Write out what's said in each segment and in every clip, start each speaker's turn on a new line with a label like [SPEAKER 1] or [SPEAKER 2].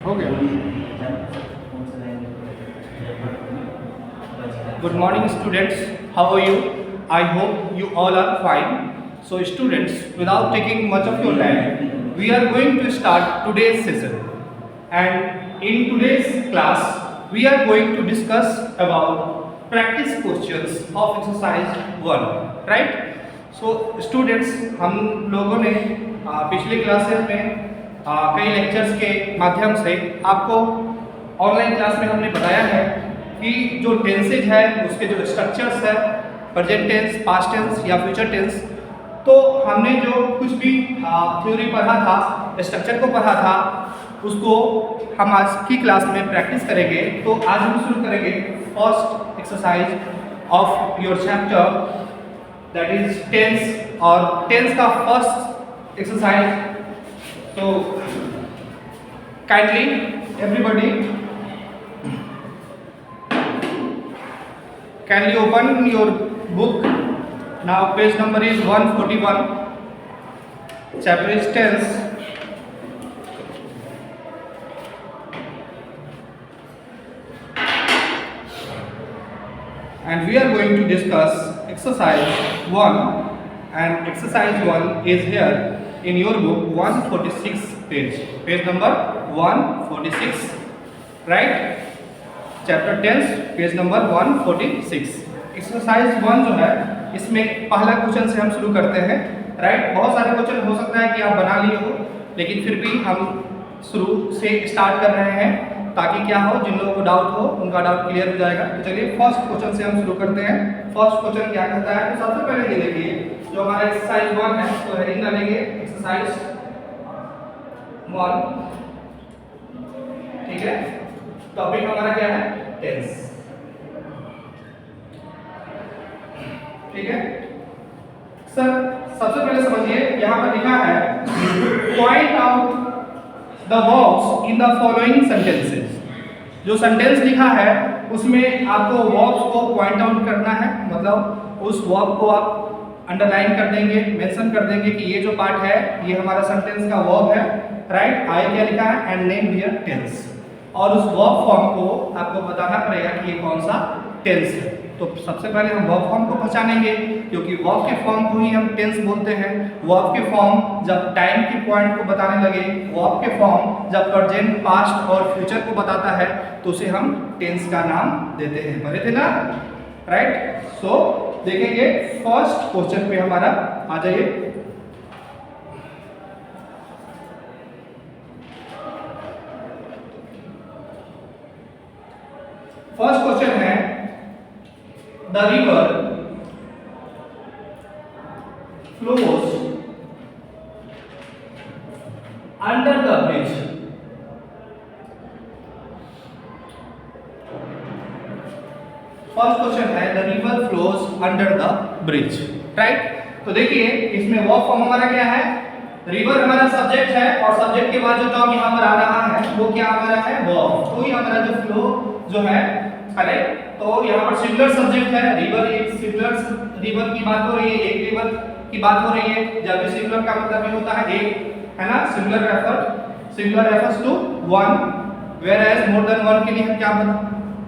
[SPEAKER 1] हो गया। Good morning students, how are you? I hope you all are fine. So students, without taking much of your time, we are going to start today's session. And in today's class, we are going to discuss about practice questions of exercise 1, right? So students, हम लोगों ने पिछले classes में कई lectures के माध्यम से आपको ऑनलाइन क्लास में हमने बताया है कि जो टेंसेज है उसके जो स्ट्रक्चर्स है, प्रेजेंट टेंस, पास्ट टेंस या फ्यूचर टेंस, तो हमने जो कुछ भी थ्योरी पढ़ा था, स्ट्रक्चर को पढ़ा था, उसको हम आज की क्लास में प्रैक्टिस करेंगे। तो आज हम शुरू करेंगे first exercise of your chapter, that is tense, और टेंस का first exercise. So kindly everybody kindly open your book. Now page number is 141, chapter is tense. And we are going to discuss exercise 1, and exercise 1 is here in your book 146 page number 146, right? chapter 10 page number 146। Exercise 1 जो है इसमें पहला question से हम शुरू करते हैं, right? बहुत सारे क्वेश्चन हो सकता है कि आप बना लिए हो, लेकिन फिर भी हम शुरू से स्टार्ट कर रहे हैं ताकि क्या हो, जिन लोगों को डाउट हो उनका डाउट क्लियर हो जाएगा। तो चलिए फर्स्ट क्वेश्चन से हम शुरू करते हैं। फर्स्ट क्वेश्चन क्या कहता है? तो सबसे पहले ये देखिए, जो हमारा एक्सरसाइज 1 है तो हेडिंग डालेंगे एक्सरसाइज 1, ठीक है? टॉपिक हमारा क्या है? टेंस, ठीक है सर? सबसे पहले समझिए, यहाँ पर लिखा है point out the verbs in the following sentences. जो सेंटेंस लिखा है उसमें आपको वर्ब्स को पॉइंट आउट करना है, मतलब उस वर्ब को आप अंडरलाइन कर देंगे, मेंशन कर देंगे कि ये जो पार्ट है ये हमारा सेंटेंस का वर्ब है, राइट? आगे क्या लिखा है? एंड नेम हियर टेंस, और उस वर्ब फॉर्म को आपको बताना पड़ेगा कि ये कौन सा टेंस है। तो सबसे पहले हम वर्ब फॉर्म को पहचानेंगे, क्योंकि वर्ब के फॉर्म को ही हम टेंस बोलते हैं। वर्ब के फॉर्म जब टाइम के पॉइंट को बताने लगे, वर्ब के फॉर्म जब प्रेजेंट, पास्ट और फ्यूचर को बताता है तो उसे हम टेंस का नाम देते हैं। पढ़े थे ना, राइट? सो देखेंगे फर्स्ट क्वेश्चन पे हमारा, आ जाइए। फर्स्ट क्वेश्चन है, the river flows under the bridge. First question है, the river flows under the bridge, right? तो देखिए इसमें वर्ब फॉर्म हमारा क्या है? रिवर हमारा सब्जेक्ट है, और सब्जेक्ट के बाद जो टर्म यहाँ पर आ रहा है वो क्या हमारा है? वर्ब। तो ये हमारा जो फ्लो जो है, करेक्ट? तो यहाँ पर सिंगुलर सब्जेक्ट है, रिवर, एक सिंगुलर रिवर की बात हो रही है, एक रिवर की बात हो रही है। जब भी सिंगुलर का मतलब ये होता है एक, है ना? Singular refers to one, whereas more than one के लिए हम क्या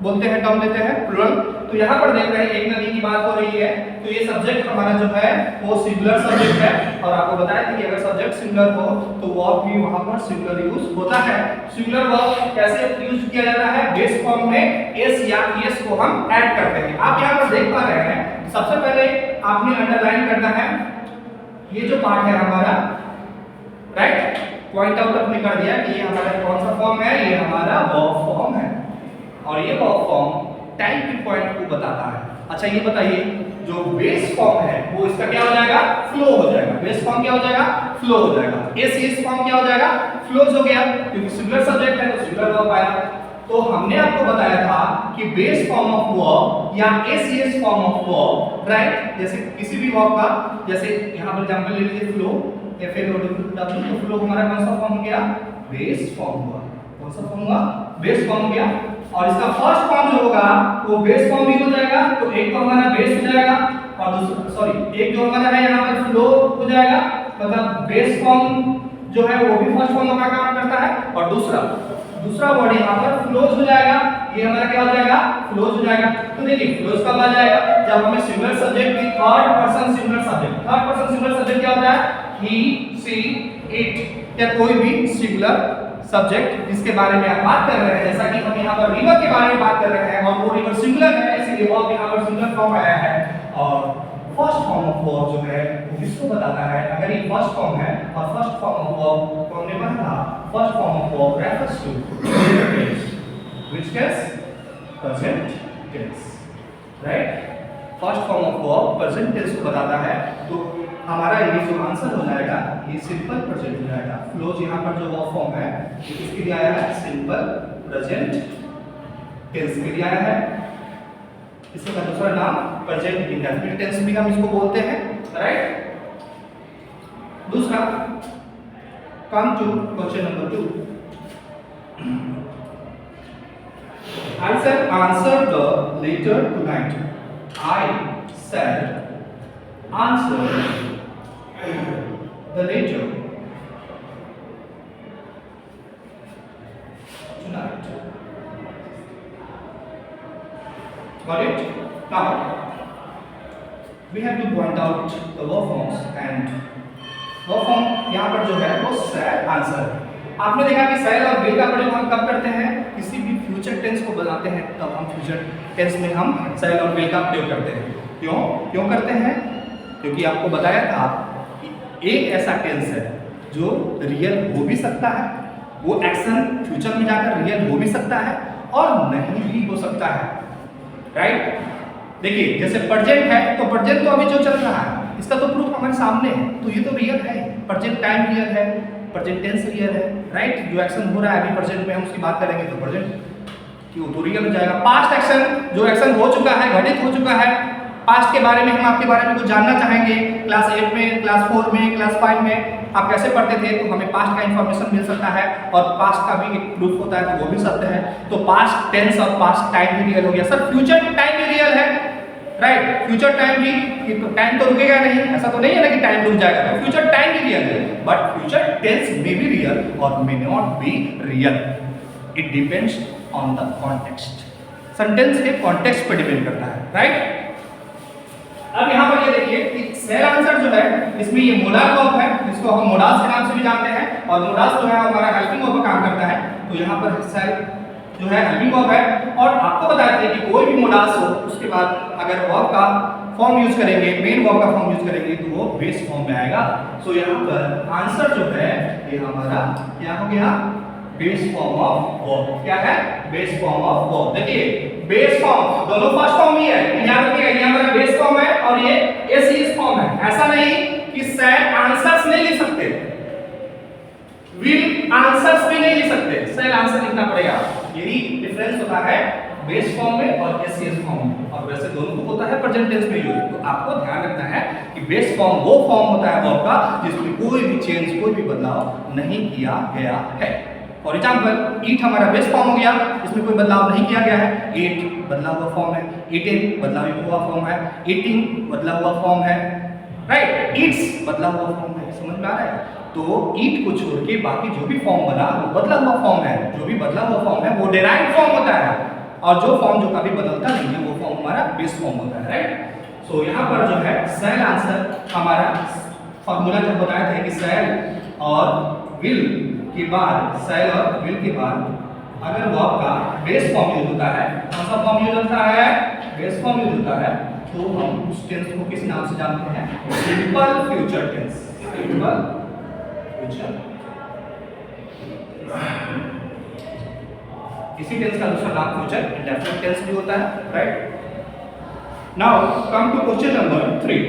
[SPEAKER 1] बोलते हैं, टर्म लेते हैं प्लूरल। तो यहाँ पर देख रहे हैं एक नदी की बात हो रही है, तो ये सब्जेक्ट हमारा जो है वो सिंगुलर सब्जेक्ट है, और आपको बताया था कि अगर सब्जेक्ट सिंगुलर हो तो वर्ब भी वहां पर सिंगुलर यूज होता है। सिंगुलर वर्ब कैसे यूज किया जाता है? बेस फॉर्म में एस या एस को हम ऐड करते हैं। आप यहाँ पर देख पा रहे हैं, सबसे पहले आपने अंडरलाइन करना है ये जो पार्ट है हमारा, राइट? पॉइंट आउट आपने कर दिया कि ये हमारा कौन सा फॉर्म है, ये हमारा वर्ब फॉर्म है, और ये वर्ब फॉर्म टाइम के पॉइंट को बताता है। अच्छा ये बताइए, जो बेस फॉर्म है वो इसका क्या हो जाएगा? फ्लो हो जाएगा। बेस फॉर्म क्या हो जाएगा? फ्लो हो जाएगा। एस फॉर्म क्या हो जाएगा? फ्लोज हो गया, क्योंकि सिंगुलर सब्जेक्ट है तो सिंगुलर वर्ब आया। तो हमने आपको बताया था कि बेस फॉर्म ऑफ वर्ब या S form of verb, right? जैसे किसी भी वर्ब का, जैसे यहाँ पर एग्जांपल ले लीजिए फ्लो, FLOW, तो फ्लो हमारा कौन सा फॉर्म हो गया? बेस फॉर्म हुआ। कौन सा फॉर्म हुआ? बेस फॉर्म हो गया। और इसका फर्स्ट फॉर्म जो होगा वो बेस फॉर्म भी हो जाएगा, तो एक तो हमारा बेस हो जाएगा, और दूसरा एक जो हमारा है यहाँ पर फ्लो हो जाएगा, मतलब बेस फॉर्म जो है वो भी फर्स्ट फॉर्म का काम करता है। और दूसरा वर्ड यहाँ पर फ्लोज हो जाएगा, ये हमारा क्या हो जाएगा, फ्लोज हो जाएगा। तो देखिए फ्लोज कब आ जाएगा, जब हमें सिंगुलर सब्जेक्ट की थर्ड पर्सन सिंगुलर सब्जेक्ट क्या होता है, ही सी इट, या कोई भी सिंगुलर सब्जेक्ट जिसके बारे में आप बात कर रहे हैं। जैसा कि हम यहाँ पर रिवर के बारे में बात कर रहे हैं और वो रिवर सिंगुलर है, इसलिए वर्ब यहाँ पर सिंगुलर फॉर्म आया है। और फर्स्ट फॉर्म ऑफ वर्ब जो है वो किसको बताता है, अगर ये फर्स्ट फॉर्म है और फर्स्ट फॉर्म ऑफ वर्ब को हमने पढ़ा, first form of verb refers to which tense, present tense, right. First form of verb present tense को बताता है। तो हमारा ये जो आंसर हो जाएगा ये सिंपल प्रेजेंट हो जाएगा। फ्लोज यहाँ पर जो वर्ब फॉर्म है ये किसके लिए आया है, सिंपल प्रेजेंट टेंस के लिए आया है। इसका दूसरा नाम प्रेजेंट इंडेफिनिट टेंस भी हम इसको बोलते हैं, राइट। दूसरा, come to question number 2। I said answer the letter tonight. I said answer the letter tonight. Got it? Now we have to point out the verb forms, and verb form यहाँ पर जो है वो said answer। आपने देखा कि said और will का प्रयोग हम कब करते हैं, किसी भी फ्यूचर टेंस को बनाते हैं तब हम फ्यूचर टेंस में हम said और will का प्रयोग करते हैं। क्यों करते हैं, क्योंकि आपको बताया था कि एक ऐसा टेंस है जो रियल हो भी सकता है, वो एक्शन फ्यूचर में जाकर रियल हो भी सकता है और नहीं भी हो सकता है, राइट। देखिए जैसे प्रेजेंट है तो प्रेजेंट तो अभी जो चल रहा है इसका तो प्रूफ हमारे सामने है, तो ये तो रियल है, प्रेजेंट टाइम रियल है, प्रेजेंट टेंस रियल है, राइट। जो एक्शन हो रहा है अभी प्रेजेंट में हम उसकी बात करेंगे तो प्रेजेंट क्यों तो रियल हो जाएगा। पास्ट एक्शन, जो एक्शन हो चुका है, घटित हो चुका है, पास्ट के बारे में हम आपके बारे में कुछ जानना चाहेंगे। क्लास 8 में, क्लास 4 में, क्लास 5 में आप कैसे पढ़ते थे, तो हमें पास्ट का इंफॉर्मेशन मिल सकता है और पास्ट का भी एक प्रूफ होता है तो वो भी सत्य है। तो पास्ट टेंस और पास्ट टाइम भी रियल हो गया। सर फ्यूचर टाइम भी रियल है, राइट। फ्यूचर टाइम भी, टाइम तो रुकेगा नहीं, ऐसा तो नहीं है ना कि टाइम रुक जाएगा, तो फ्यूचर टाइम भी रियल है, but future tense may be real और may not be real. It depends on the context. Sentence के कॉन्टेक्स्ट पर डिपेंड करता है, राइट। अब यहाँ पर ये देखिए कि सेल आंसर जो है इसमें ये मोडाल वर्ब है, जिसको हम मोडाल्स के नाम से भी जानते हैं, और मोडाल्स जो है हमारा हेल्पिंग वर्ब का काम करता है। तो यहाँ पर सेल जो है हेल्पिंग वर्ब है, और आपको बताते हैं कि कोई भी मोडाल्स हो उसके बाद अगर वर्ब का फॉर्म यूज करेंगे, मेन वर्ब का फॉर्म यूज करेंगे तो वो बेस फॉर्म में आएगा। सो यहाँ पर आंसर जो है ये हमारा क्या हो गया, बेस फॉर्म ऑफ वर्ब। क्या है, बेस फॉर्म ऑफ वर्ब। देखिए बेस फॉर्म दोनों फर्स्ट फॉर्म ही है, याद रखिएगा, ये हमारा बेस फॉर्म है और ये एसीएस फॉर्म है। ऐसा नहीं कि सेड आंसर्स नहीं लिख सकते, विल आंसर्स भी नहीं लिख सकते, सेड आंसर लिखना पड़ेगा। यही डिफरेंस होता है बेस फॉर्म में और एसीएस फॉर्म में, और वैसे दोनों को होता है प्रेजेंट टेंस में यूज। तो आपको ध्यान रखना है कि बेस फॉर्म वो फॉर्म होता है वर्ब का जिसमें कोई भी चेंज, कोई भी बदलाव नहीं किया गया है। फॉर एग्जाम्पल ईट हमारा बेस फॉर्म हो गया, इसमें कोई बदलाव नहीं किया गया है। ईट बदला हुआ फॉर्म है, ईटिंग बदला हुआ फॉर्म है, ईटिंग बदला हुआ फॉर्म है, राइट। ईट्स बदला हुआ फॉर्म है, समझ में आ रहा है। तो ईट को छोड़ के बाकी जो भी फॉर्म बना वो बदला हुआ फॉर्म है। जो भी बदला हुआ फॉर्म है वो डेराइव्ड फॉर्म होता है, और जो फॉर्म जो कभी बदलता नहीं है वो फॉर्म हमारा बेस फॉर्म होता है, राइट। सो यहाँ पर जो है सेल आंसर हमारा फॉर्मूला जब बताया था कि सेल और विल के बाद, सेल और विल के बाद अगर वर्ब का बेस फॉर्म यूज होता है, कौन सा फॉर्म यूज होता है, बेस फॉर्म यूज होता है, तो हम उस टेंस को किस नाम से जानते हैं, simple future tense. Simple future, इसी टेंस का दूसरा नाम फ्यूचर इंडेफिनिट टेंस भी होता है, right. Now come to question number 3।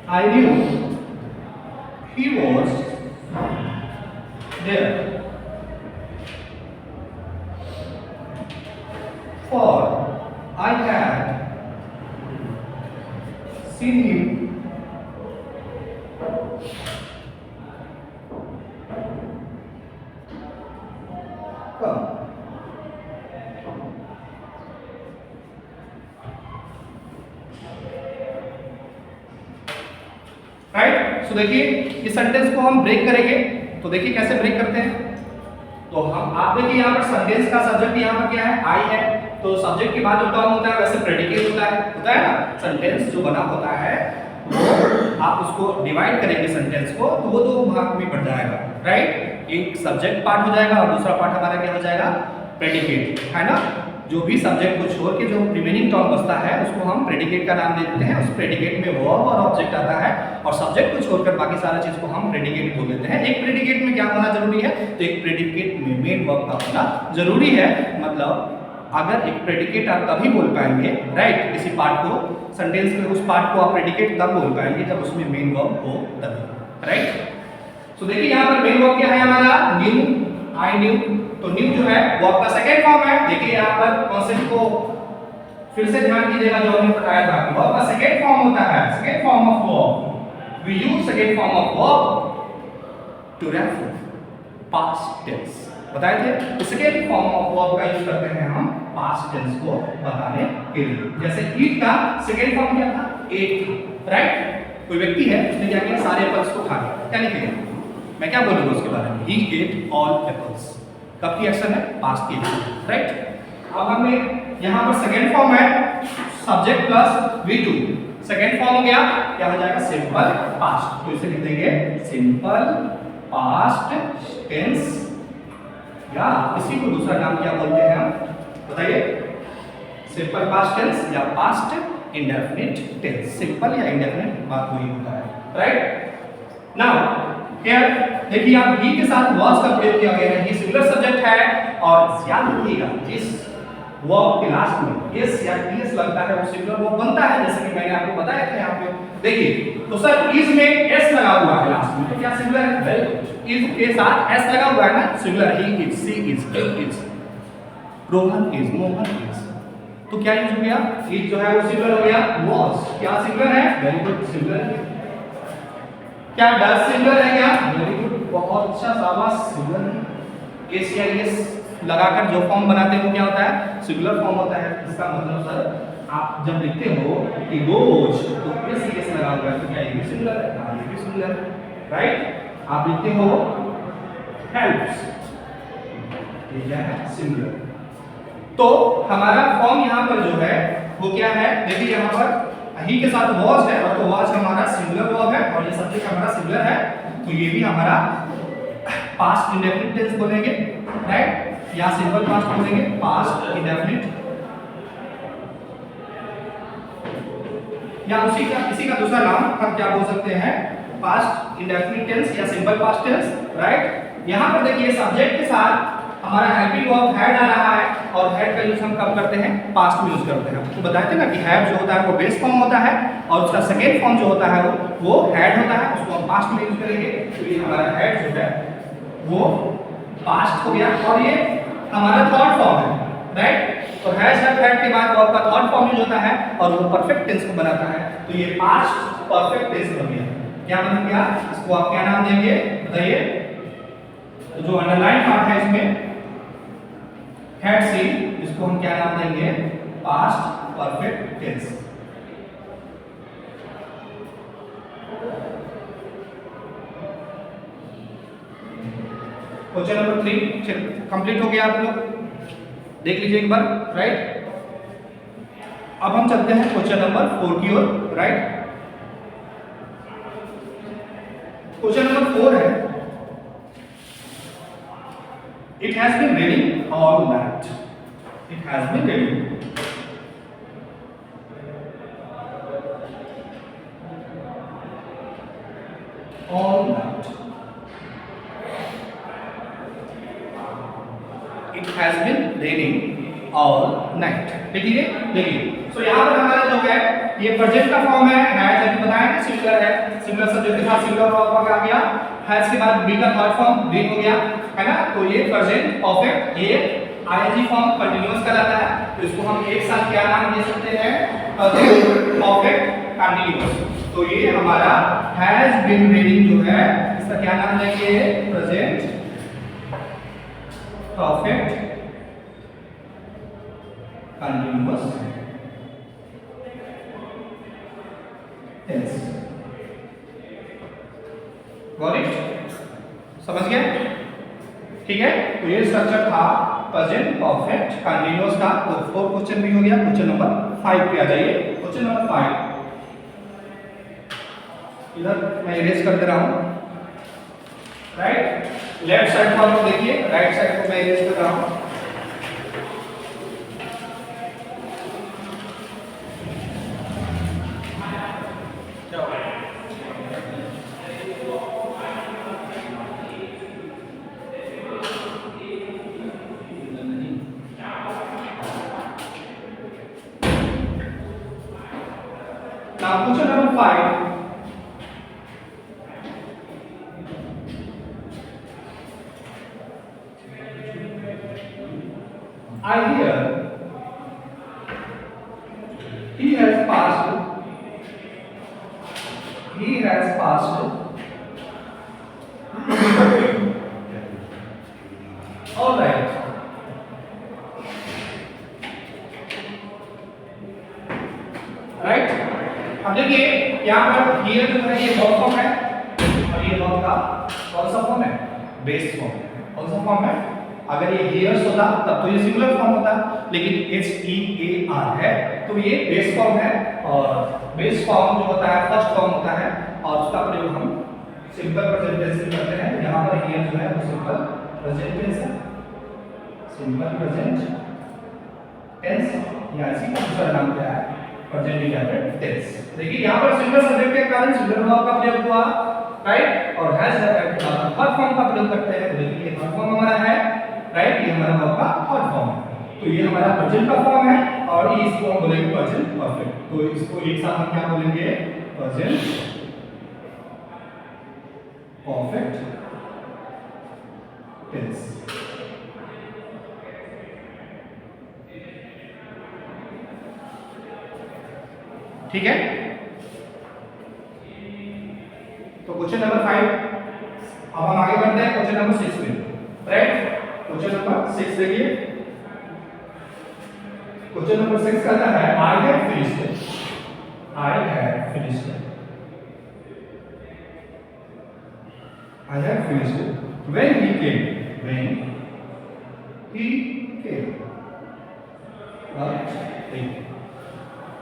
[SPEAKER 1] I knew he was there, for I had seen him come. सो देखिए इस सेंटेंस को हम ब्रेक करेंगे। तो देखिए कैसे ब्रेक करते हैं। तो हम आप देखिए यहाँ पर सेंटेंस का सब्जेक्ट यहाँ पर क्या है, आई है। तो सब्जेक्ट के बाद जो टर्म होता है वैसे प्रेडिकेट होता है ना। सेंटेंस जो बना होता है वो आप उसको डिवाइड करेंगे सेंटेंस को, तो वो दो भाग में बढ़ जाएगा, राइट। एक सब्जेक्ट पार्ट हो जाएगा और दूसरा पार्ट हमारा क्या हो जाएगा, प्रेडिकेट, है ना। जो भी सब्जेक्ट को छोड़ के जो रिमेनिंग टर्म बचता है उसको हम प्रेडिकेट का नाम दे देते हैं। उस प्रेडिकेट में वर्ब और ऑब्जेक्ट आता है और सब्जेक्ट को छोड़कर बाकी सारा चीज को हम प्रेडिकेट बोल देते हैं। एक प्रेडिकेट में क्या होना जरूरी है, तो एक प्रेडिकेट में मेन वर्ब का होना जरूरी है। मतलब अगर एक प्रेडिकेट आप तभी बोल पाएंगे, राइट, किसी पार्ट को सेंटेंस में उस पार्ट को आप प्रेडिकेट तब बोल पाएंगे जब उसमें मेन वर्ब हो तभी, राइट। तो देखिए यहाँ पर मेन वर्ब क्या है हमारा, न्यू, आई न्यू। तो न्यू जो है वर्ब का सेकंड फॉर्म है। देखिए यहाँ पर कॉन्सेप्ट को फिर से ध्यान कीजिएगा जो हमने बताया था। वर्ब का सेकंड फॉर्म होता है, second form of verb, we use second form of verb to refer past tense. बताए थे तो सेकंड फॉर्म ऑफ वर्ब का यूज करते हैं हम पास्ट टेंस को बताने के लिए। जैसे ईट का सेकंड फॉर्म क्या था, एट था, राइट। कोई व्यक्ति है उसने क्या किया, सारे एप्पल्स को खा लिया, क्या लिखेगा, मैं क्या बोलूंगा उसके बारे में, ही एट ऑल एप्पल्स। कब की एक्शन है, पास्ट की एक्शन, राइट। अब हमने यहाँ पर सेकंड फॉर्म है subject plus V2। Second form हो गया, क्या हो जाएगा, सिंपल पास्ट। तो इसे लिख देंगे सिंपल पास्ट टेंस, या इसी को दूसरा नाम क्या बोलते हैं हम, बताइए, सिंपल पास्ट टेंस या पास्ट इंडेफिनिट टेंस। सिंपल या इंडेफिनिट बात वही होता है, राइट। नाउ हियर देखिए आप ही के साथ वाज का प्रयोग किया गया है। ये सिंगुलर सब्जेक्ट है और याद रखिएगा जिस वर्ब के लास्ट में एस या टीएस लगता है वो सिंगुलर वर्ब बनता है, जैसे कि मैंने आपको बताया था यहाँ पे। देखिए तो सर इज में एस लगा हुआ है लास्ट में, तो क्या सिंगुलर है, वेरी गुड। इज के साथ एस लगा हुआ है ना, singular. He is, she is, it is, Rohan is, Mohan is. तो क्या यूज हो गया, इज जो है वो सिंगुलर हो गया। वाज क्या सिंगुलर है, वेरी गुड, सिंगुलर है। क्या डज सिंगुलर है, क्या, वेरी गुड, बहुत अच्छा, शाबाश, सिंगुलर है। एस या एस लगाकर जो फॉर्म बनाते हैं वो क्या होता है, सिंगुलर फॉर्म होता है। इसका मतलब सर आप जब लिखते हो कि रोज, तो एस एस लगा हुआ है, तो क्या ये भी सिंगुलर है, हां ये भी सिंगुलर है, राइट। आप लिखते हो हेल्प्स, ये क्या है, सिंगुलर। तो हमारा फॉर्म यहाँ पर जो है वो क्या है, देखिए यहाँ पर ही के साथ वाज है और तो वाज हमारा सिंगुलर वर्ब है और ये सब्जेक्ट हमारा सिंगुलर है, तो ये भी हमारा पास्ट इंडेफिनिट टेंस बोलेंगे, राइट, या सिंपल पास्ट बोलेंगे, पास्ट इंडेफिनिट, या इसी का दूसरा नाम हम क्या बोल सकते हैं, पास्ट इंडेफिनिट टेंस या सिंपल पास्ट टेंस, राइट। यहाँ पर देखिए सब्जेक्ट के साथ हमारा हेल्पिंग वर्ब हैड आ रहा है और हैड का यूज हम कब करते हैं, पास्ट में यूज करते हैं। तो बताए थे ना कि हैव जो होता है वो बेस फॉर्म होता है और उसका सेकेंड फॉर्म जो होता है वो हैड होता है, उसको हम पास्ट में यूज करेंगे। तो ये हमारा हैड जो है वो पास्ट हो गया और ये हमारा थर्ड फॉर्म है, राइट। तो हैज हैड के बाद वर्ब का थर्ड फॉर्म यूज होता है और वो परफेक्ट टेंस को बनाता है। तो ये पास्ट परफेक्ट टेंस बन गया। क्या बन गया, इसको आप क्या नाम देंगे, बताइए। तो जो अंडरलाइन पार्ट है इसमें हैड सी, इसको हम क्या नाम देंगे, past perfect tense. Question number 3 complete हो गया, आप लोग देख लीजिए एक बार, राइट। अब हम चलते हैं क्वेश्चन नंबर 4 की ओर, राइट। क्वेश्चन नंबर 4 है, it has been raining all night. It has been raining all night. It has been raining all night. देखिए सो यहाँ पर हमारा जो है ये प्रेजेंट का फॉर्म है, हैज अभी बताया ना सिंगुलर है, सिंगुलर सब्जेक्ट के साथ सिंगुलर वर्ब आ गया, हैज के बाद बी का थर्ड फॉर्म बीन हो गया, है ना। तो ये प्रेजेंट परफेक्ट ये आईएनजी फॉर्म कंटीन्यूअस कहलाता है। तो इसको हम एक साथ क्या नाम दे सकते हैं, परफेक्ट कंटीन्यूअस। तो ये हमारा हैज बीन रीडिंग जो है इसका क्या नाम देंगे, present perfect continuous tense. Got it? समझ गए? ठीक है, तो ये स्ट्रक्चर था प्रेजेंट परफेक्ट कंटीन्यूअस का। तो 4 क्वेश्चन भी हो गया। क्वेश्चन नंबर 5 पे आ जाइए। क्वेश्चन नंबर 5 इधर मैं इरेज कर दे रहा हूं। राइट, लेफ्ट साइड को आप देखिए, राइट साइड को मैं इरेज कर रहा हूं। Now question number 5. I hear he has passed all right. Right, अब देखिए यहाँ पर हियर जो है ये वर्ब फॉर्म है और ये वर्ब का कौन सा फॉर्म है? Base form. कौन सा फॉर्म है? अगर ये हियर्स होता तब तो ये सिंगुलर फॉर्म होता, लेकिन HEAR है तो ये बेस फॉर्म है। और बेस फॉर्म जो होता है फर्स्ट फॉर्म होता है और उसका प्रयोग हम सिंपल प्रेजेंट टेंस में करते हैं। यहाँ पर हियर जो है वो सिंपल प्रेजेंट टेंस है, सिंपल प्रेजेंट टेंस या इसी का दूसरा नाम क्या है? Present indefinite tense. देखिए यहाँ पर सिंगल सब्जेक्ट के कारण सिंगल वर्ब का प्रयोग हुआ, राइट, और हैज थर्ड फॉर्म का प्रयोग करते हैं। तो देखिए ये थर्ड फॉर्म हमारा है, राइट, ये हमारा वर्ब का थर्ड फॉर्म है। तो ये हमारा प्रेजेंट का फॉर्म है और ये इसको हम बोलेंगे प्रेजेंट परफेक्ट। तो इसको एक साथ हम क्या बोलेंगे? Present perfect tense. ठीक है, तो क्वेश्चन नंबर 5 अब हम आगे बढ़ते हैं क्वेश्चन नंबर 6 पे। राइट, क्वेश्चन नंबर 6 देखिए। क्वेश्चन नंबर 6 कहता है I have finished when he came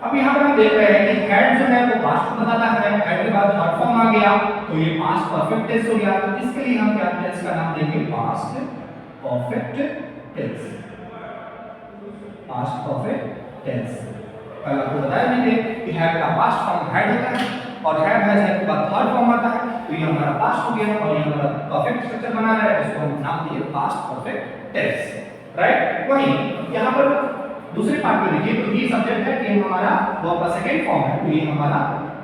[SPEAKER 1] अब यहाँ पर हम देख रहे हैं कि हैड जो है वो पास्ट को बताता है, हैड के बाद थर्ड फॉर्म आ गया तो ये पास्ट परफेक्ट टेंस हो गया। तो इसके लिए हम क्या टेंस का नाम देंगे? Past perfect tense. Past perfect tense कल आपको बताया भी थे कि हैड का पास्ट फॉर्म हैड होता है और हैड के बाद थर्ड फॉर्म आता है। तो ये हमारा पास्ट हो गया और ये हमारा परफेक्ट स्ट्रक्चर बना रहा है, इसको हम नाम दिए पास्ट परफेक्ट टेंस। राइट, वहीं यहाँ पर दूसरे पार्ट में देखिए तो ये सब्जेक्ट है, केम हमारा वर्ब का सेकंड फॉर्म है। तो ये हमारा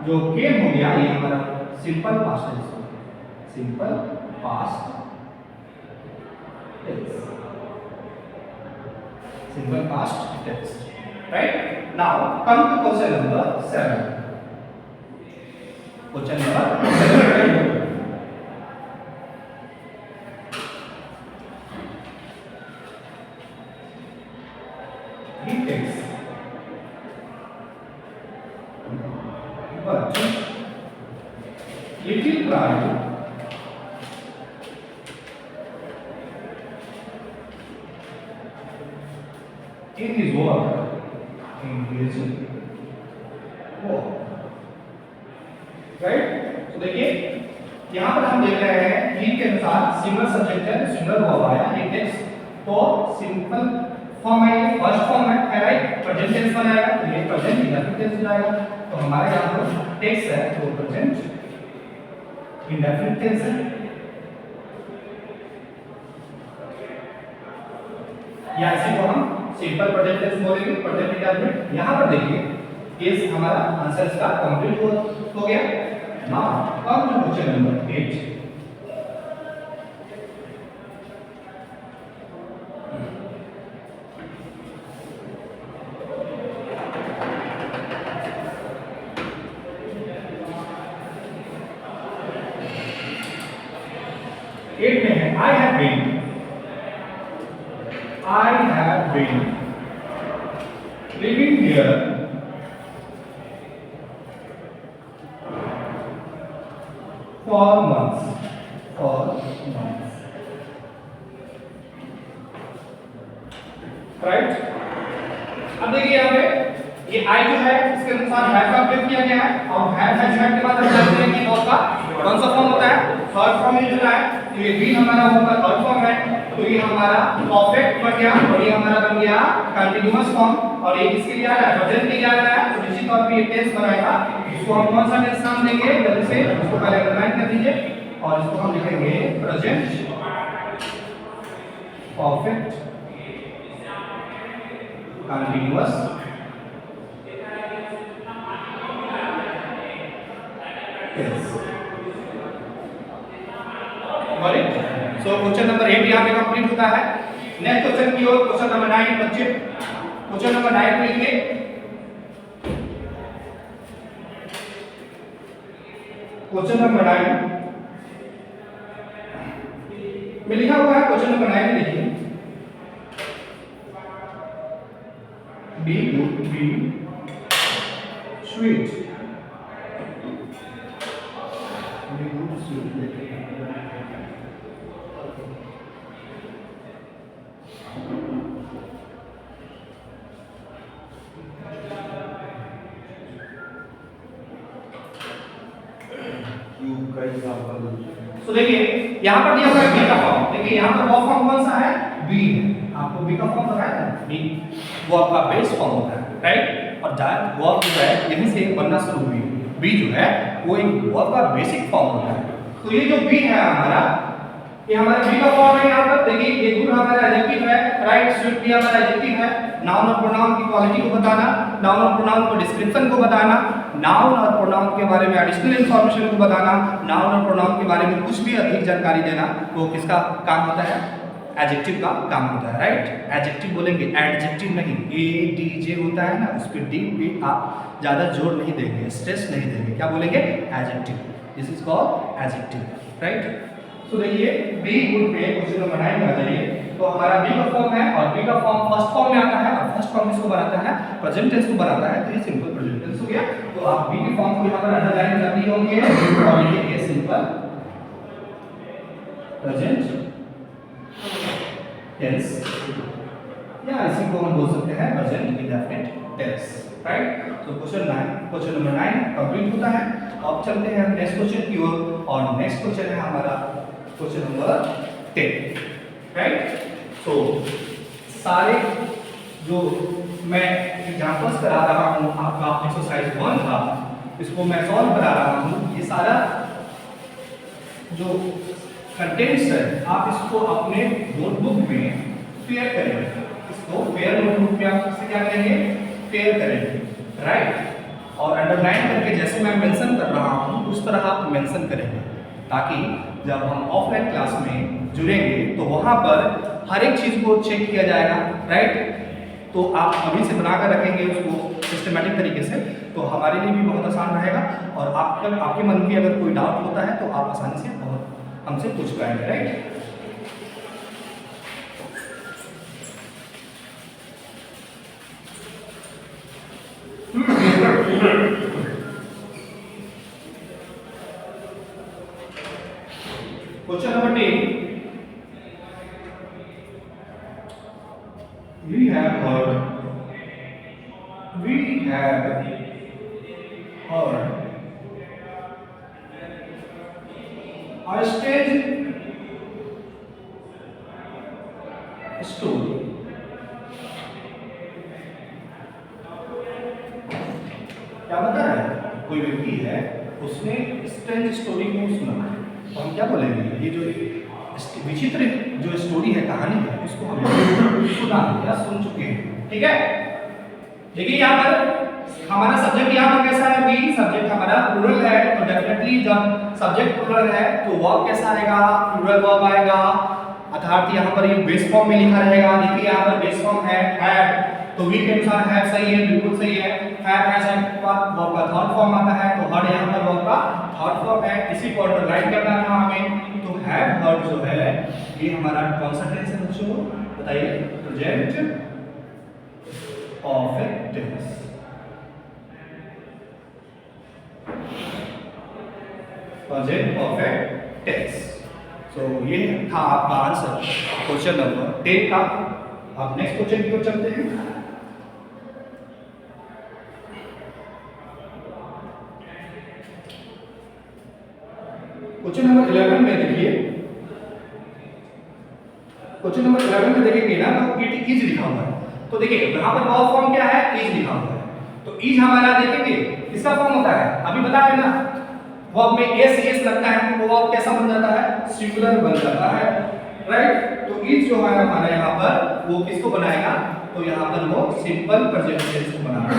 [SPEAKER 1] जो केम हो गया ये हमारा simple past tense, simple past tense, simple past tense. Right, now come to question number 7। Question number 7 little pride in his work, right. तो देखिए यहाँ पर हम देख रहे हैं इन के अनुसार सिंगल सब्जेक्ट है, सिंगल वर्ब आया, ये टेक्स्ट तो सिंपल फॉर्म है, फर्स्ट फॉर्म है, राइट, प्रेजेंट टेंस बनाएगा तो ये प्रेजेंट इंडेफिनिट टेंस बनाएगा। तो हमारे यहाँ पर टेक्स्ट है तो प्रेजेंट इंडेफिनिट टेंस है, या इसी को हम सिंपल प्रेजेंट टेंस बोलेंगे, प्रेजेंट इंडेफिनिट। यहाँ पर देखिए ये हमारा आंसर इसका कंप्लीट हो गया। Now come to question number 8। में है I have been living here for months, right. अब देखिए यहाँ पे ये आई जो है इसके अनुसार हैव का उपयोग किया गया है और हैव के बाद हम जानते हैं कि वर्ब का कौन सा फॉर्म होता है, थर्ड फॉर्म में जो है। तो ये बी हमारा वर्ब का थर्ड फॉर्म है, तो ये हमारा परफेक्ट बन गया और ये हमारा बन गया कंटीन्यूअस फॉर्म। और ये किसके लिए आ रहा है, प्रेजेंट के लिए आ रहा है, तो निश्चित तौर पे ये टेंस बनाएगा। इसको हम कौन सा टेंस नाम देंगे, जल्दी से इसको पहले अंडरलाइन कर दीजिए और इसको हम लिखेंगे present perfect continuous tense. So question number 8 यहाँ पे कंप्लीट होता है। नेक्स्ट क्वेश्चन की ओर, क्वेश्चन नंबर 9 बच्चे, क्वेश्चन नंबर 9 में लिखिए। क्वेश्चन नंबर 9 में लिखा हुआ है, क्वेश्चन नंबर 9 में लिखिए be good be sweet, be good sweet. तो देखिए यहाँ पर दिया हुआ है बी का फॉर्म। देखिए यहाँ पर वर्ब फॉर्म कौन सा है, बी है। आपको बी का फॉर्म बताया था, बी वर्ब का बेस फॉर्म होता है, राइट। और वर्ब जो है यहीं से बनना शुरू हुई। बी जो है वो एक वर्ब का बेसिक फॉर्म होता है। तो ये जो बी है हमारा, ये हमारा बी का फॉर्म है। यहाँ पर देखिए ये गुड हमारा एडजेक्टिव है, राइट। स्वीट भी हमारा एडजेक्टिव है। नाउन और प्रोनाउन की क्वालिटी को बताना, नाउन और प्रोनाउन को डिस्क्रिप्शन को बताना, नाउन और प्रोनाउन के बारे में एडिशनल इंफॉर्मेशन को बताना, नाउन और प्रोनाउन के बारे में कुछ भी अधिक जानकारी देना, तो किसका काम होता है, एडजेक्टिव का काम होता है, राइट। एडजेक्टिव बोलेंगे, एडजेक्टिव नहीं। ए डी जे होता है ना, उस पर डी पे आप ज़्यादा जोर नहीं देंगे, स्ट्रेस नहीं देंगे। क्या बोलेंगे, adjective. This is called adjective, right. तो देखिए बी गुड पे क्वेश्चन नंबर 9 में आ जाइए। तो हमारा बी का फॉर्म है और बी का फॉर्म फर्स्ट फॉर्म में आता है और फर्स्ट फॉर्म इसको बनाता है, प्रेजेंट टेंस को बनाता है। तो ये सिंपल प्रेजेंट टेंस हो गया। तो आप बी के फॉर्म को यहां पर अंडरलाइन कर दिए होंगे और लिखिए सिंपल प्रेजेंट टेंस, या इसी को हम बोल सकते हैं प्रेजेंट इंडेफिनिट टेंस, राइट। तो क्वेश्चन नंबर 9 कंप्लीट होता है। अब चलते हैं नेक्स्ट क्वेश्चन की ओर और नेक्स्ट क्वेश्चन है हमारा क्वेश्चन नंबर 10, राइट। तो सारे जो मैं एग्जांपल्स करा रहा हूँ, आपका एक्सरसाइज 1 था, इसको मैं सॉल्व करा रहा हूँ। ये सारा जो कंटेंट्स है आप इसको अपने नोटबुक में फेयर करेंगे। इसको फेयर नोटबुक में आप इससे क्या करेंगे, फेयर करेंगे, राइट। और अंडरलाइन करके जैसे मैं मेंशन कर रहा हूँ उस तरह आप मेंशन करेंगे, ताकि जब हम ऑफलाइन क्लास में जुड़ेंगे तो वहाँ पर हर एक चीज़ को चेक किया जाएगा, राइट। तो आप अभी से बनाकर रखेंगे उसको सिस्टमेटिक तरीके से, तो हमारे लिए भी बहुत आसान रहेगा। और आपके मन में अगर कोई डाउट होता है तो आप आसानी से हमसे पूछ पाएंगे, right. Question number 10, we have heard a stage story. क्या बता रहा है, कोई व्यक्ति है उसने स्ट्रेंज स्टोरी को सुना, तो हम क्या बोलेंगे, ये जो विचित्र जो स्टोरी है, कहानी है, उसको हम सुना या सुन चुके हैं, ठीक है। देखिए यहाँ पर हमारा सब्जेक्ट यहाँ पर कैसा है, बी सब्जेक्ट हमारा प्लूरल है, तो डेफिनेटली जब सब्जेक्ट प्लूरल है तो वर्ब कैसा आएगा, प्लूरल वर्ब आएगा, अर्थात यहाँ पर ये बेस फॉर्म में लिखा रहेगा। देखिए यहाँ पर बेस फॉर्म है हैड, तो वी के अनुसार हैव सही है, बिल्कुल सही है। हैव हैज के बाद वर्ब का थर्ड फॉर्म आता है, तो हर्ड यहाँ पर वर्ब का थर्ड फॉर्म है, इसी को अंडरलाइन करना था हमें। तो हैव हर्ड जो है ये हमारा कौन सा टेंस है बच्चों, बताइए, present perfect tense. Present perfect tense. So ये था आपका आंसर क्वेश्चन नंबर 10 का। अब नेक्स्ट क्वेश्चन की ओर चलते हैं। क्वेश्चन नंबर 11 में देखिए, क्वेश्चन नंबर 11 में देखेंगे ना तो इट इज लिखा हुआ है। तो देखिए यहाँ पर वर्ब फॉर्म क्या है, इज लिखा हुआ है। तो इज हमारा देखेंगे किसका फॉर्म होता है, अभी बताया ना वर्ब में एस एस लगता है तो वर्ब कैसा बन जाता है, सिंगुलर बन जाता है, राइट। तो इज जो है हमारा यहाँ पर वो किसको बनाएगा, तो यहाँ पर वो सिंपल प्रेजेंट टेंस को बनाएगा।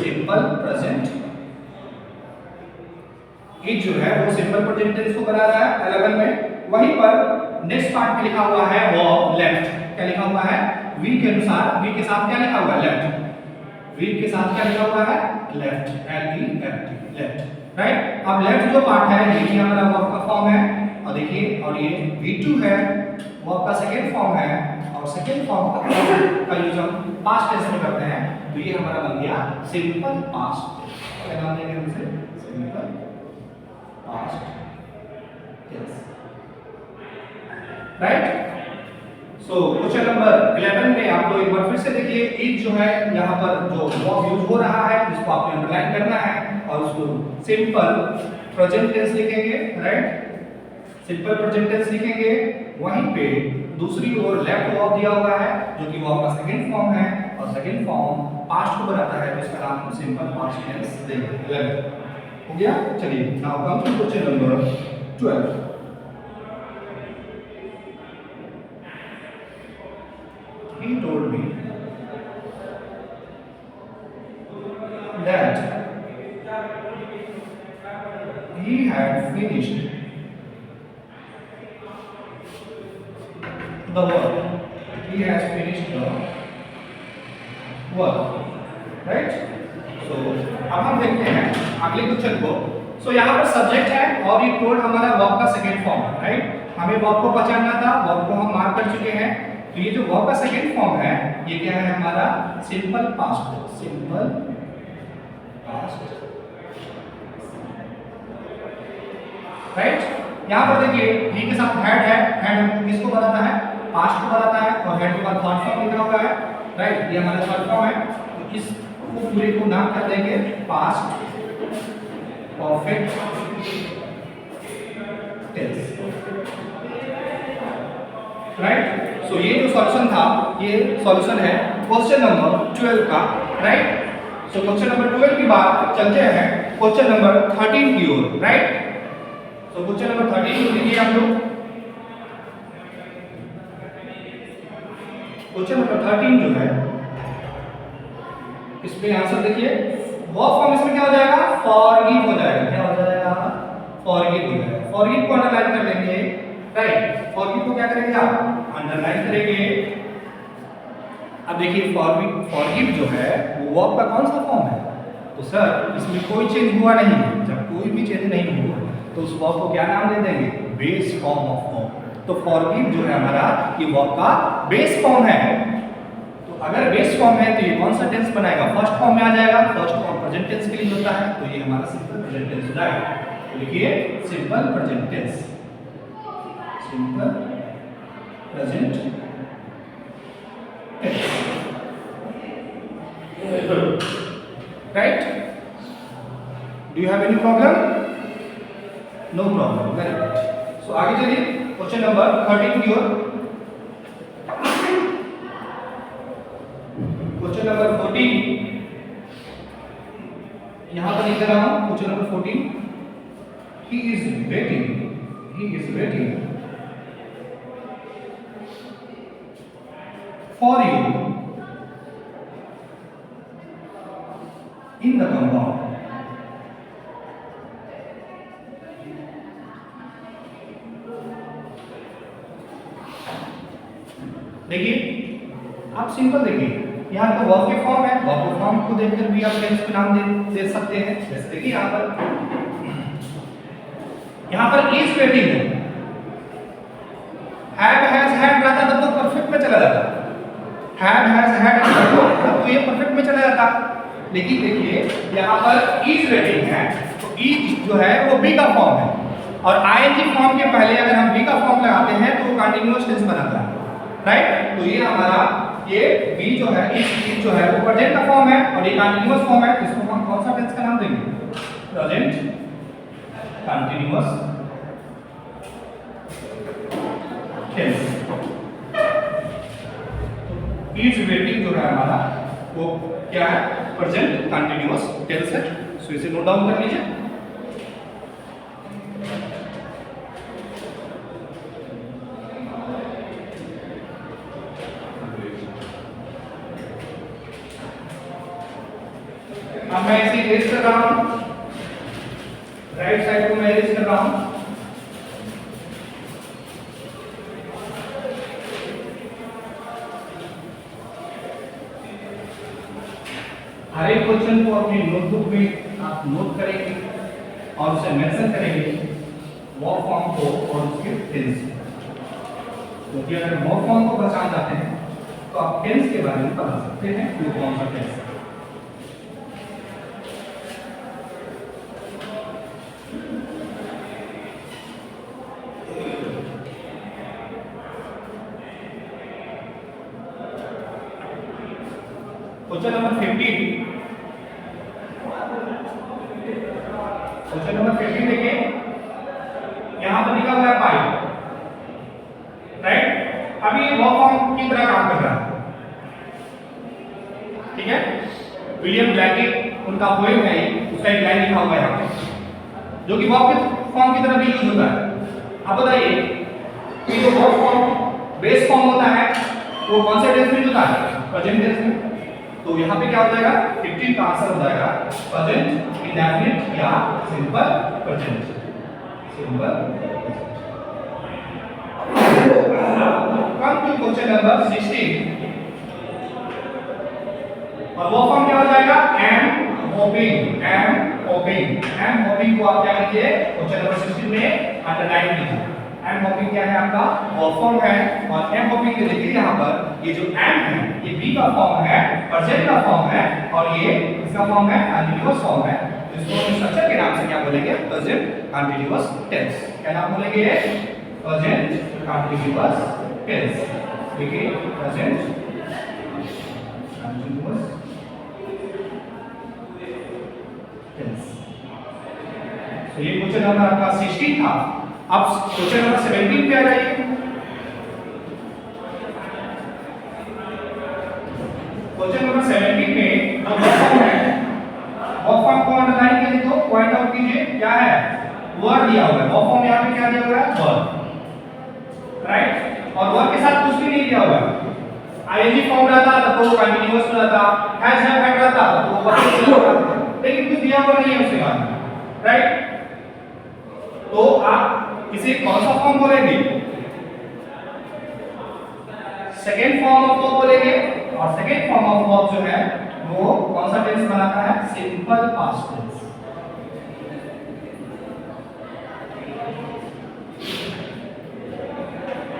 [SPEAKER 1] सिंपल प्रेजेंट इज जो है वो सिंपल प्रेजेंट टेंस को बना रहा है 11 में। वहीं पर नेक्स्ट पार्ट में लिखा हुआ है वर्ब लेफ्ट। क्या लिखा हुआ है, वी के अनुसार, वी के साथ क्या लिखा हुआ है, लेफ्ट। वी के साथ क्या लिखा हुआ है, left, L E F T, left, right. अब लेफ्ट जो पार्ट है देखिए हमारा वर्ब का फॉर्म है, और देखिए और ये V2 है, वर्ब का सेकंड फॉर्म है, और सेकंड फॉर्म का यूज हम पास्ट टेंस में करते हैं, तो ये हमारा बन गया सिंपल पास्ट। क्या नाम देंगे हम इसे, simple past tense, right. So question number 11 में आप लोग एक बार फिर से देखिए, इज जो है यहाँ पर जो वर्ब यूज हो रहा है इसको आपने अंडरलाइन करना है और उसको सिंपल प्रेजेंट टेंस लिखेंगे, राइट। सिंपल प्रेजेंट टेंस लिखेंगे। वहीं पे दूसरी ओर लेफ्ट वर्ब दिया हुआ है जो कि वर्ब का सेकंड फॉर्म है, और सेकंड फॉर्म पास्ट को बनाता है, तो इसका नाम हम सिंपल पास्ट टेंस देंगे। हो गया, चलिए now come to question number 12। He told me that he had finished the work. He has finished the work, right? So अब हम देखते हैं अगले क्वेश्चन को। सो यहाँ पर सब्जेक्ट है और ये टोल्ड हमारा वर्ब का सेकंड फॉर्म है, राइट। हमें वर्ब को पहचानना था, वर्ब को हम मार्क कर चुके हैं। तो ये जो वर्ब का सेकंड फॉर्म है ये क्या है हमारा, simple past, simple past, right. यहाँ पर देखिए ही के साथ हेड है, हेड हम किसको बताता है, पास्ट को बताता है, और हेड के बाद थर्ड फॉर्म लिखा हुआ है, राइट। ये हमारा थर्ड फॉर्म है, तो इसको पूरे को नाम कर देंगे पास्ट परफेक्ट टेंस, राइट। सो ये जो सॉल्यूशन था ये सॉल्यूशन है क्वेश्चन नंबर 12 का, राइट। सो क्वेश्चन नंबर 12 की बात चलते हैं क्वेश्चन नंबर 13 की ओर, राइट। सो क्वेश्चन नंबर 13 को देखिए आप लोग। क्वेश्चन नंबर 13 जो है इसमें आंसर देखिए, वर्ब फॉर्म इसमें क्या हो जाएगा, फॉरगिव हो जाएगा। क्या हो जाएगा, फॉरगिव हो जाएगा। फॉरगिव को अंडरलाइन कर लेंगे, राइट। फॉरगिव को क्या करेंगे आप, अंडरलाइन करेंगे। अब देखिए फॉरगिव जो है वो वर्ब का कौन सा फॉर्म है, तो सर इसमें कोई चेंज हुआ नहीं है। जब कोई भी चेंज नहीं हुआ तो उस वर्ब को क्या नाम दे देंगे, बेस फॉर्म ऑफ वर्ब। तो फॉरगिव जो है हमारा ये वर्ब का बेस फॉर्म है। तो अगर बेस फॉर्म है तो ये कौन सा टेंस बनाएगा, फर्स्ट फॉर्म में आ जाएगा। फर्स्ट फॉर्म प्रेजेंट टेंस के लिए होता है, तो ये हमारा सिंपल प्रेजेंट टेंस हो जाएगा। तो लिखिए simple present tense, simple present tense, right. Do you have any problem, no problem, very good. So आगे चलिए क्वेश्चन नंबर 13 की ओर। क्वेश्चन नंबर 14 यहां पर लिख रहा हूं, question number 14, he is waiting for you in the compound. देखिए आप सिंपल देखिए, यहाँ पर वर्ब के फॉर्म है, वर्ब के फॉर्म को देखकर भी आप टेंस के नाम दे सकते हैं। जैसे देखिए यहाँ पर इज वेटिंग है, हैव हैज हैड रहता तब तो परफेक्ट में चला जाता, हैड हैज हैड तो ये परफेक्ट में चला जाता। लेकिन देखिए यहाँ पर इज वेटिंग है, तो ई जो है वो बी का फॉर्म है, और आईएनजी फॉर्म के पहले अगर हम बी का फॉर्म लगाते हैं तो वो कंटीन्यूअस टेंस बनाता है, राइट। तो ये हमारा ये बी जो है, इस जो है वो प्रेजेंट का फॉर्म है और ये कंटीन्यूअस फॉर्म है, इसको हम कौन सा टेंस का नाम देंगे? Present continuous tense. Is waiting जो है हमारा वो क्या है? प्रेजेंट कंटीन्यूअस टेंस है। सो इसे नोट डाउन कर लीजिए। अब मैं इसे इरेज कर रहा हूं, राइट साइड को मैं इरेज कर रहा हूं। हर एक क्वेश्चन को अपनी नोटबुक में आप नोट करेंगे और उसे मेंशन करेंगे वर्ब फॉर्म को और उसके टेंस को। क्योंकि अगर वर्ब फॉर्म को पहचान जाते हैं तो आप टेंस के बारे में बता सकते हैं कि वो कौन सा टेंस है। क्वेश्चन नंबर 15, क्वेश्चन नंबर 15 देखिए, यहां पर लिखा हुआ है पाइप, राइट। अभी ये वर्ब फॉर्म की तरह काम कर रहा है, ठीक है। विलियम ब्लैकी उनका पोएम है, उसका एक लाइन लिखा हुआ है यहां पे जो कि वर्ब फॉर्म की तरह भी यूज होता है। अब बताइए कि जो वर्ब फॉर्म बेस फॉर्म होता है वो कौन से टेंस में होता है? प्रेजेंट टेंस में। तो यहाँ पे क्या हो जाएगा? 15 का आंसर हो जाएगा प्रेजेंट इंडेफिनिट या simple present. Simple. Come to question number 16 और वो फॉर्म क्या हो जाएगा? Am hoping. Am hoping. Am hoping को आप क्या कीजिए? क्वेश्चन नंबर 16 में अंडरलाइन कीजिए। एम होपिंग क्या है? आपका वर्ब फॉर्म है। और एम होपिंग के देखिए यहाँ पर ये जो एम है ये बी का फॉर्म है, प्रेजेंट का फॉर्म है, और ये इसका फॉर्म है कंटीन्यूअस फॉर्म है। इसको हम स्ट्रक्चर के नाम से क्या बोलेंगे? Present continuous tense. क्या नाम बोलेंगे? Present continuous tense. देखिए प्रेजेंट कंटीन्यूअस टेंस। तो ये क्वेश्चन नंबर आपका 16 था। अब क्वेश्चन नंबर 17 पे आ जाइए। क्वेश्चन नंबर 17 में जो वर्ब फॉर्म है, वर्ब फॉर्म को अंडरलाइन कीजिए तो पॉइंट आउट कीजिए क्या है? वर्ड दिया हुआ है। वर्ब फॉर्म यहां पे क्या दिया हुआ है? Word, right. और वर्ड के साथ कुछ भी नहीं दिया हुआ है। आईएनजी फॉर्म रहता तो वो कंटीन्यूअस हो जाता, हैज हैव हैड रहता तो वो वर्ब हो जाता, लेकिन कुछ दिया हुआ नहीं है उसके बाद में, राइट। तो आप इसे कौन सा फॉर्म बोलेंगे? सेकेंड फॉर्म ऑफ वर्ब बोलेंगे। और सेकेंड फॉर्म ऑफ वर्ब जो है वो कौन सा टेंस बनाता है? Simple past tense.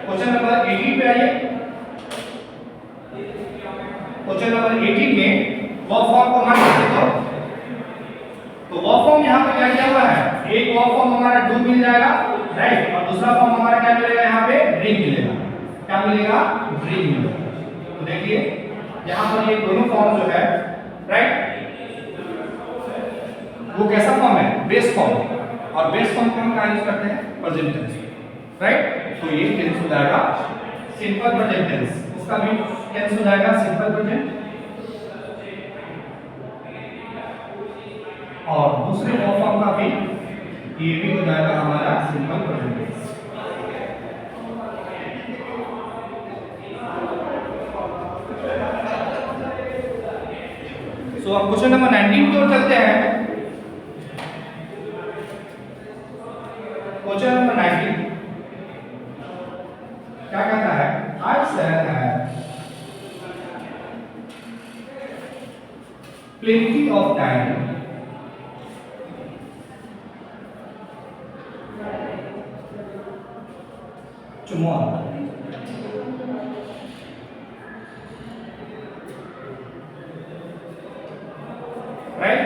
[SPEAKER 1] Question number 18 पे आइए। क्वेश्चन नंबर 18 में वर्ब फॉर्म को मान लीजिए तो वर्ब फॉर्म यहां पे क्या किया हुआ है? एक वर्ब फॉर्म हमारा डू मिल जाएगा, राइट, और दूसरा फॉर्म हमारा क्या मिलेगा? यहाँ पे ड्रिंक मिलेगा। क्या मिलेगा? ड्रिंक मिलेगा। तो देखिए यहाँ पर ये दोनों फॉर्म जो है, राइट, वो कैसा फॉर्म है? Base form. और बेस फॉर्म को हम क्या यूज करते हैं? Present tense, right. तो ये टेंस हो जाएगा सिंपल प्रेजेंट टेंस। इसका भी टेंस हो जाएगा सिंपल प्रेजेंट। और दूसरे वर्ब फॉर्म का भी ये भी हो जाएगा हमारा सिंपल प्रेजेंट टेंस। सो अब क्वेश्चन नंबर 19 की ओर चलते हैं। क्वेश्चन नंबर 19 क्या कहता है? I said have plenty of time tomorrow. Right?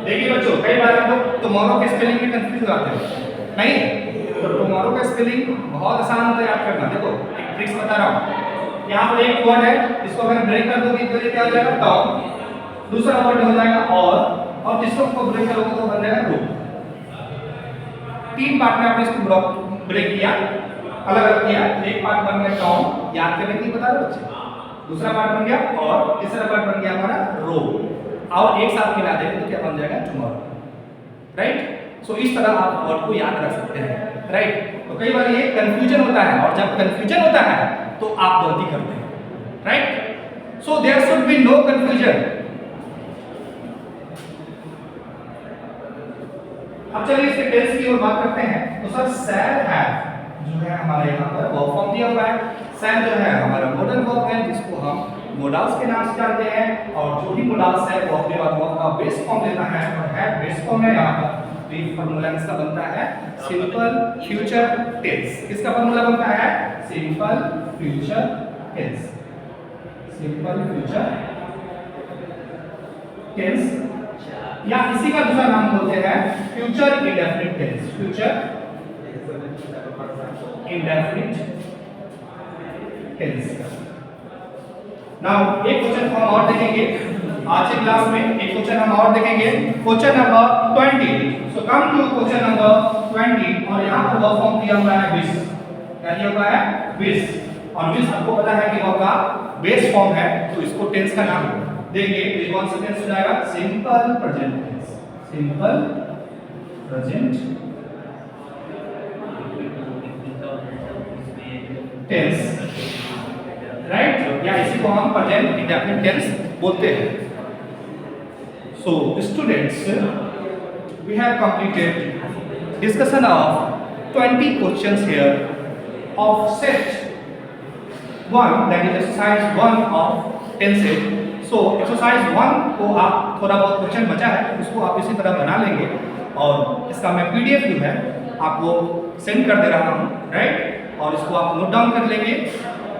[SPEAKER 1] देखिए बच्चों, कई बार हम लोग टुमारो के स्पेलिंग में कंफ्यूज हो जाते हैं, नहीं? तो टुमारो का स्पेलिंग बहुत आसान होता है याद करना। देखो एक ट्रिक्स बता रहा हूँ। यहाँ पर एक वर्ड है, इसको अगर ब्रेक कर दोगे तो ये क्या हो जाएगा? टॉम। दूसरा वर्ड हो जाएगा और जिसको ब्रेक करोगे तो बन जाएगा रो। तीन पार्ट में आपने इसको ब्रेक किया, अलग अलग किया। एक पार्ट बन गया टॉम, याद करने के लिए बता रहे बच्चे। दूसरा पार्ट बन गया और तीसरा पार्ट बन गया हमारा रो। और एक साथ मिला देंगे तो क्या बन जाएगा? टुमारो। राइट? सो इस तरह आप वर्ड को याद रख सकते हैं। राइट? तो कई बार ये कंफ्यूजन होता है, और जब कंफ्यूजन होता है तो आप गलती करते हैं। Right? So there should be no confusion. अब चलिए इसके टेंस की ओर बात करते हैं। तो सर शैल हैव जो है हमारे यहाँ पर वर्ब फॉर्म दिया हुआ है। शैल जो है हमारा मॉडल वर्ब है, जिसको हम मोडाल्स के नाम से जानते हैं। और जो भी मोडाल्स है वो अपने वर्ब का बेस फॉर्म लेता है, और है बेस फॉर्म है यहाँ पर। तो ये फार्मूला इसका बनता है सिंपल फ्यूचर टेंस। किसका फार्मूला बनता है? Simple future tense. Simple future tense, या इसी का दूसरा नाम बोलते हैं future indefinite tense. Future indefinite tense. Now एक क्वेश्चन हम और देखेंगे आज की क्लास में। एक क्वेश्चन हम और देखेंगे, question number 20। So come to question number 20, और यहाँ पर वर्ब फॉर्म दिया हुआ है विश। क्या दिया हुआ है? विश। और विश आपको पता है कि वर्ब का बेस फॉर्म है, तो इसको टेंस का नाम देखिए। ये कौन सा टेंस हो जाएगा? Simple present tense. Simple present tense. Right? या इसी को हम प्रेजेंट इंडेफिनिट टेंस बोलते हैं। So students, we have completed discussion of 20 questions here of set 1, that is exercise 1 of tenses. So exercise 1 को आप थोड़ा बहुत क्वेश्चन बचा है उसको आप इसी तरह बना लेंगे, और इसका मैं पीडीएफ जो है आपको सेंड कर दे रहा हूँ। राइट? और इसको आप नोट डाउन कर लेंगे।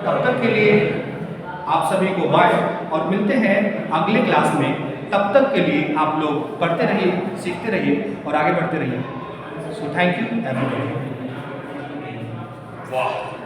[SPEAKER 1] तब तक के लिए आप सभी को बाय, और मिलते हैं अगले क्लास में। तब तक के लिए आप लोग पढ़ते रहिए, सीखते रहिए और आगे बढ़ते रहिए। So thank you everyone. वाह।